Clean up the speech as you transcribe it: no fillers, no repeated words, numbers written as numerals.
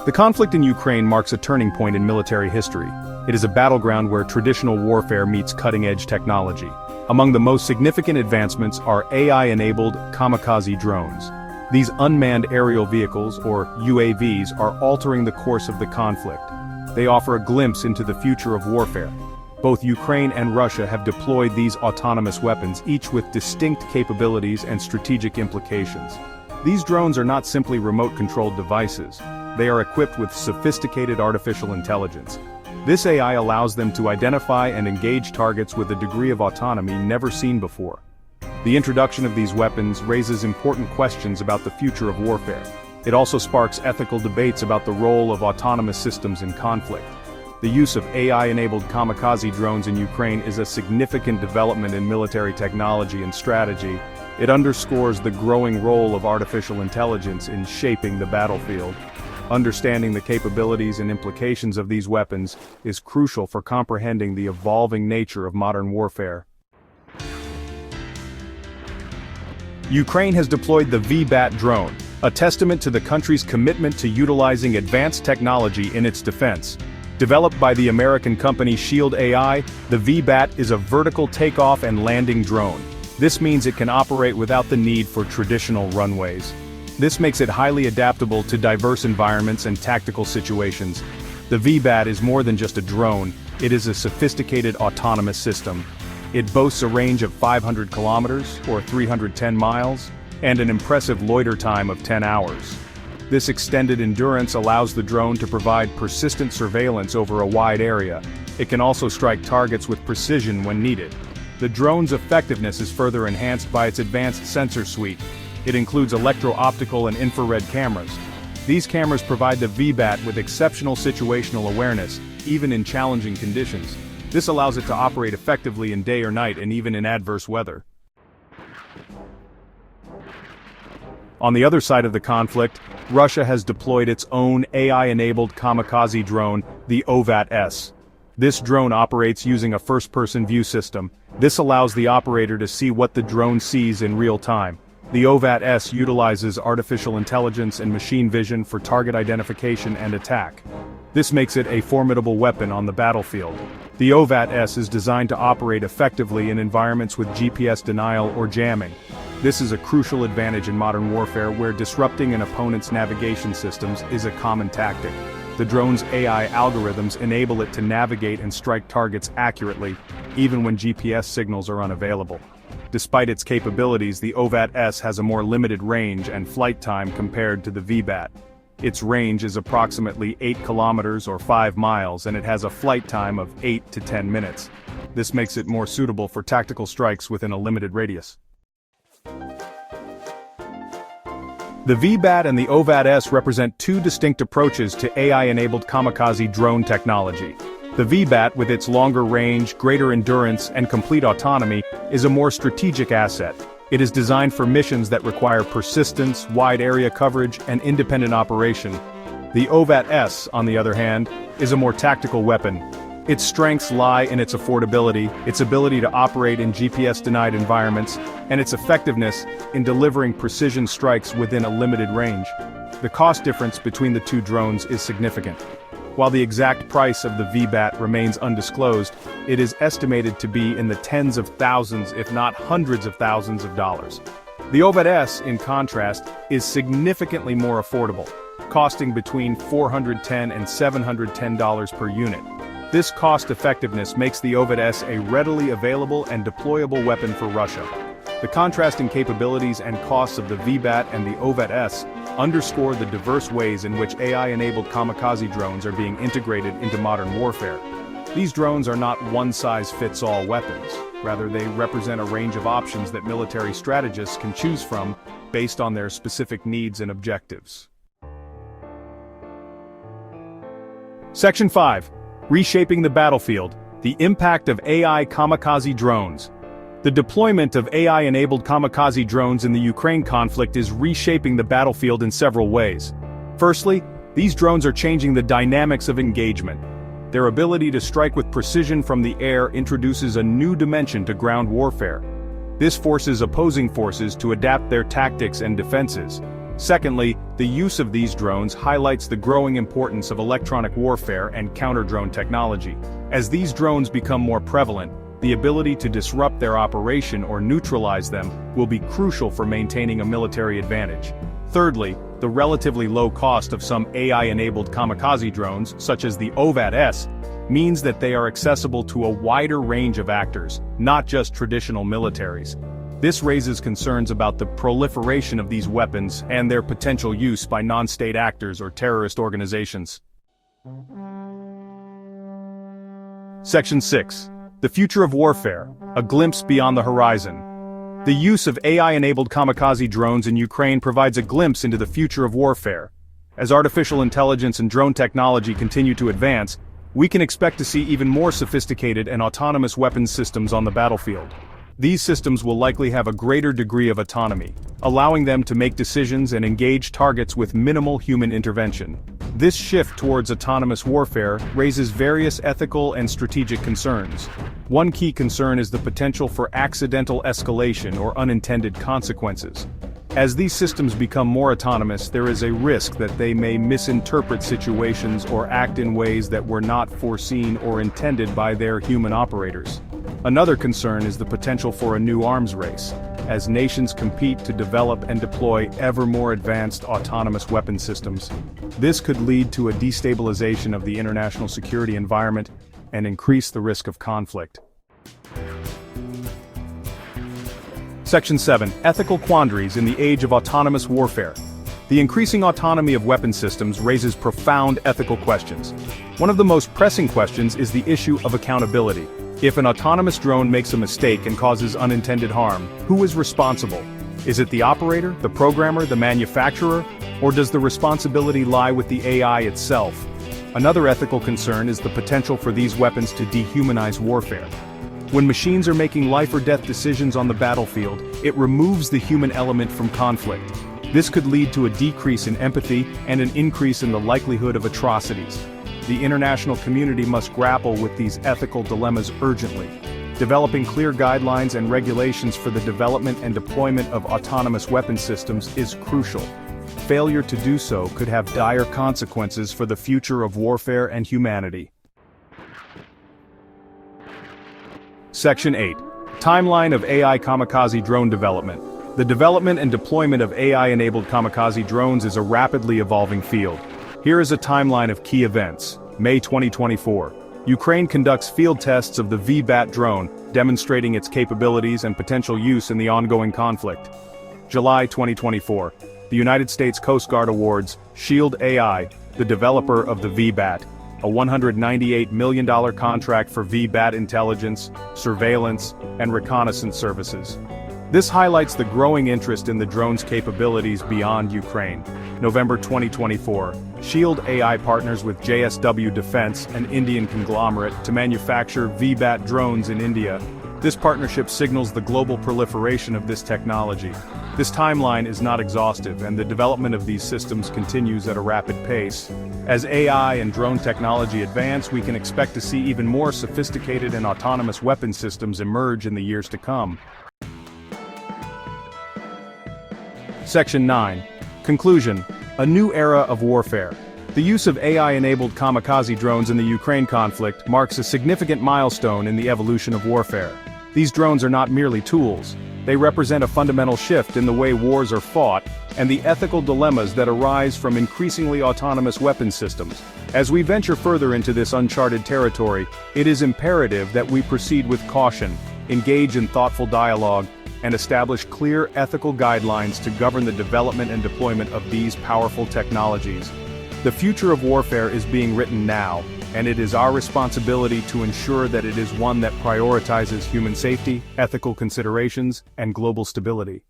The conflict in Ukraine marks a turning point in military history. It is a battleground where traditional warfare meets cutting-edge technology. Among the most significant advancements are AI-enabled Kamikaze drones. These unmanned aerial vehicles, or UAVs, are altering the course of the conflict. They offer a glimpse into the future of warfare. Both Ukraine and Russia have deployed these autonomous weapons, each with distinct capabilities and strategic implications. These drones are not simply remote-controlled devices. They are equipped with sophisticated artificial intelligence. This AI allows them to identify and engage targets with a degree of autonomy never seen before. The introduction of these weapons raises important questions about the future of warfare. It also sparks ethical debates about the role of autonomous systems in conflict. The use of AI-enabled kamikaze drones in Ukraine is a significant development in military technology and strategy. It underscores the growing role of artificial intelligence in shaping the battlefield. Understanding the capabilities and implications of these weapons is crucial for comprehending the evolving nature of modern warfare. Ukraine has deployed the V-BAT drone, a testament to the country's commitment to utilizing advanced technology in its defense. Developed by the American company Shield AI, the V-BAT is a vertical takeoff and landing drone. This means it can operate without the need for traditional runways. This makes it highly adaptable to diverse environments and tactical situations. The V-BAT is more than just a drone, it is a sophisticated autonomous system. It boasts a range of 500 kilometers, or 310 miles, and an impressive loiter time of 10 hours. This extended endurance allows the drone to provide persistent surveillance over a wide area. It can also strike targets with precision when needed. The drone's effectiveness is further enhanced by its advanced sensor suite. It includes electro-optical and infrared cameras. These cameras provide the V-BAT with exceptional situational awareness, even in challenging conditions. This allows it to operate effectively in day or night and even in adverse weather. On the other side of the conflict, Russia has deployed its own AI-enabled kamikaze drone, the Ovat-S. This drone operates using a first-person view system. This allows the operator to see what the drone sees in real time. The Ovat-S utilizes artificial intelligence and machine vision for target identification and attack. This makes it a formidable weapon on the battlefield. The Ovat-S is designed to operate effectively in environments with GPS denial or jamming. This is a crucial advantage in modern warfare where disrupting an opponent's navigation systems is a common tactic. The drone's AI algorithms enable it to navigate and strike targets accurately, even when GPS signals are unavailable. Despite its capabilities, the Ovat-S has a more limited range and flight time compared to the V-BAT. Its range is approximately 8 kilometers or 5 miles, and it has a flight time of 8 to 10 minutes. This makes it more suitable for tactical strikes within a limited radius. The V-BAT and the Ovat-S represent two distinct approaches to AI-enabled kamikaze drone technology. The V-BAT, with its longer range, greater endurance, and complete autonomy, is a more strategic asset. It is designed for missions that require persistence, wide area coverage, and independent operation. The Ovat-S, on the other hand, is a more tactical weapon. Its strengths lie in its affordability, its ability to operate in GPS-denied environments, and its effectiveness in delivering precision strikes within a limited range. The cost difference between the two drones is significant. While the exact price of the V-BAT remains undisclosed, it is estimated to be in the tens of thousands, if not hundreds of thousands of dollars. The Ovat-S, in contrast, is significantly more affordable, costing between $410 and $710 per unit. This cost-effectiveness makes the Ovat-S a readily available and deployable weapon for Russia. The contrasting capabilities and costs of the V-BAT and the Ovat-S underscore the diverse ways in which AI-enabled kamikaze drones are being integrated into modern warfare. These drones are not one-size-fits-all weapons. Rather, they represent a range of options that military strategists can choose from based on their specific needs and objectives. Section 5. Reshaping the battlefield. The impact of AI kamikaze drones. The deployment of AI-enabled kamikaze drones in the Ukraine conflict is reshaping the battlefield in several ways. Firstly, these drones are changing the dynamics of engagement. Their ability to strike with precision from the air introduces a new dimension to ground warfare. This forces opposing forces to adapt their tactics and defenses. Secondly, the use of these drones highlights the growing importance of electronic warfare and counter-drone technology. As these drones become more prevalent, the ability to disrupt their operation or neutralize them will be crucial for maintaining a military advantage. Thirdly, the relatively low cost of some AI-enabled kamikaze drones, such as the Ovat-S, means that they are accessible to a wider range of actors, not just traditional militaries. This raises concerns about the proliferation of these weapons and their potential use by non-state actors or terrorist organizations. Section 6. The Future of Warfare, a Glimpse Beyond the Horizon. The use of AI-enabled kamikaze drones in Ukraine provides a glimpse into the future of warfare. As artificial intelligence and drone technology continue to advance, we can expect to see even more sophisticated and autonomous weapons systems on the battlefield. These systems will likely have a greater degree of autonomy, allowing them to make decisions and engage targets with minimal human intervention. This shift towards autonomous warfare raises various ethical and strategic concerns. One key concern is the potential for accidental escalation or unintended consequences. As these systems become more autonomous, there is a risk that they may misinterpret situations or act in ways that were not foreseen or intended by their human operators. Another concern is the potential for a new arms race, as nations compete to develop and deploy ever more advanced autonomous weapon systems. This could lead to a destabilization of the international security environment and increase the risk of conflict. Section 7. Ethical Quandaries in the Age of Autonomous Warfare. The increasing autonomy of weapon systems raises profound ethical questions. One of the most pressing questions is the issue of accountability. If an autonomous drone makes a mistake and causes unintended harm, who is responsible? Is it the operator, the programmer, the manufacturer, or does the responsibility lie with the AI itself? Another ethical concern is the potential for these weapons to dehumanize warfare. When machines are making life-or-death decisions on the battlefield, it removes the human element from conflict. This could lead to a decrease in empathy and an increase in the likelihood of atrocities. The international community must grapple with these ethical dilemmas urgently. Developing clear guidelines and regulations for the development and deployment of autonomous weapon systems is crucial. Failure to do so could have dire consequences for the future of warfare and humanity. Section 8. Timeline of AI kamikaze drone development. The development and deployment of AI-enabled kamikaze drones is a rapidly evolving field. Here is a timeline of key events. May 2024. Ukraine conducts field tests of the VBAT drone, demonstrating its capabilities and potential use in the ongoing conflict. July 2024. The United States Coast Guard awards Shield AI, the developer of the VBAT, a $198 million contract for VBAT intelligence, surveillance, and reconnaissance services. This highlights the growing interest in the drone's capabilities beyond Ukraine. November 2024, Shield AI partners with JSW Defense, an Indian conglomerate, to manufacture VBAT drones in India. This partnership signals the global proliferation of this technology. This timeline is not exhaustive, and the development of these systems continues at a rapid pace. As AI and drone technology advance, we can expect to see even more sophisticated and autonomous weapon systems emerge in the years to come. Section 9. Conclusion. A new era of warfare. The use of AI-enabled kamikaze drones in the Ukraine conflict marks a significant milestone in the evolution of warfare. These drones are not merely tools. They represent a fundamental shift in the way wars are fought and the ethical dilemmas that arise from increasingly autonomous weapon systems. As we venture further into this uncharted territory, it is imperative that we proceed with caution, engage in thoughtful dialogue, and establish clear ethical guidelines to govern the development and deployment of these powerful technologies. The future of warfare is being written now, and it is our responsibility to ensure that it is one that prioritizes human safety, ethical considerations, and global stability.